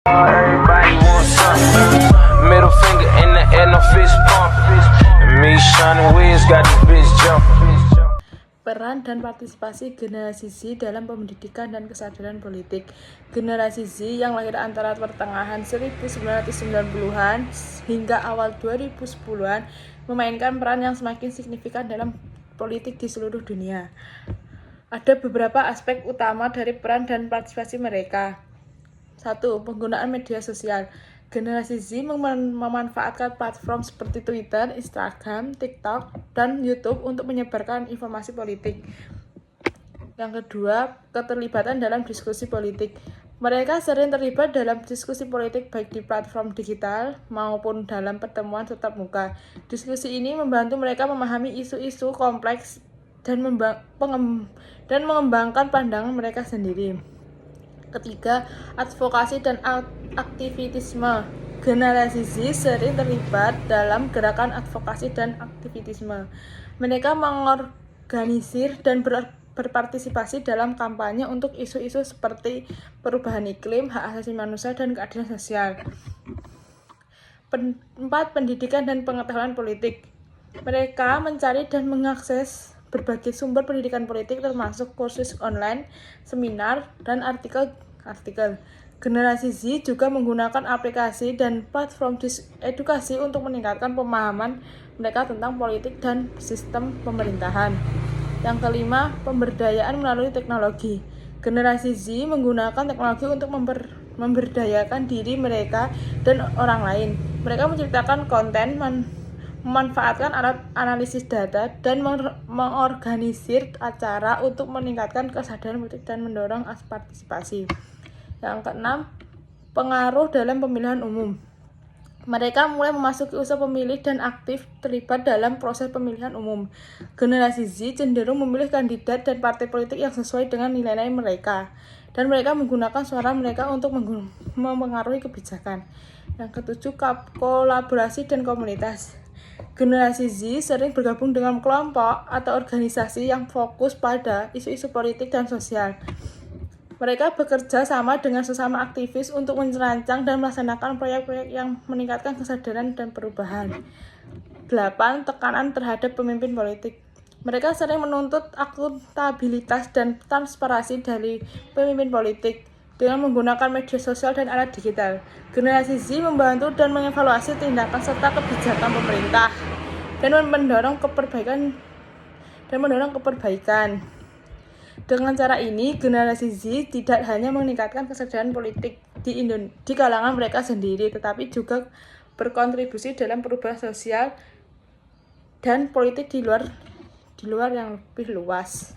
Everybody wants something. Middle finger in the air, no fist pump. And me, Sean Wiz, got this bitch jumping. Peran dan partisipasi generasi Z dalam pendidikan dan kesadaran politik. Generasi Z yang lahir antara pertengahan 1990-an hingga awal 2010-an memainkan peran yang semakin signifikan dalam politik di seluruh dunia. Ada beberapa aspek utama dari peran dan partisipasi mereka. 1. Penggunaan media sosial. Generasi Z memanfaatkan platform seperti Twitter, Instagram, TikTok, dan YouTube untuk menyebarkan informasi politik. Yang kedua, keterlibatan dalam diskusi politik. Mereka sering terlibat dalam diskusi politik baik di platform digital maupun dalam pertemuan tatap muka. Diskusi ini membantu mereka memahami isu-isu kompleks dan mengembangkan pandangan mereka sendiri. Ketiga, advokasi dan aktivitisme. Generasi Z sering terlibat dalam gerakan advokasi dan aktivitisme. Mereka mengorganisir dan berpartisipasi dalam kampanye untuk isu-isu seperti perubahan iklim, hak asasi manusia, dan keadilan sosial. 4. Pendidikan dan pengetahuan politik. Mereka mencari dan mengakses berbagai sumber pendidikan politik termasuk kursus online, seminar, dan artikel. Generasi Z juga menggunakan aplikasi dan platform edukasi untuk meningkatkan pemahaman mereka tentang politik dan sistem pemerintahan. Yang kelima, pemberdayaan melalui teknologi. Generasi Z menggunakan teknologi untuk memberdayakan diri mereka dan orang lain. Mereka menciptakan konten, memanfaatkan alat analisis data, dan mengorganisir acara untuk meningkatkan kesadaran politik dan mendorong partisipasi. Yang keenam, pengaruh dalam pemilihan umum. Mereka mulai memasuki usia pemilih dan aktif terlibat dalam proses pemilihan umum. Generasi Z cenderung memilih kandidat dan partai politik yang sesuai dengan nilai-nilai mereka, dan mereka menggunakan suara mereka untuk mempengaruhi kebijakan. Yang ketujuh, kolaborasi dan komunitas. Generasi Z sering bergabung dengan kelompok atau organisasi yang fokus pada isu-isu politik dan sosial. Mereka bekerja sama dengan sesama aktivis untuk merancang dan melaksanakan proyek-proyek yang meningkatkan kesadaran dan perubahan. 8. Tekanan terhadap pemimpin politik. Mereka sering menuntut akuntabilitas dan transparansi dari pemimpin politik dengan menggunakan media sosial dan alat digital. Generasi Z membantu dan mengevaluasi tindakan serta kebijakan pemerintah dan mendorong keperbaikan. Dengan cara ini, generasi Z tidak hanya meningkatkan kesadaran politik di kalangan mereka sendiri, tetapi juga berkontribusi dalam perubahan sosial dan politik di luar yang lebih luas.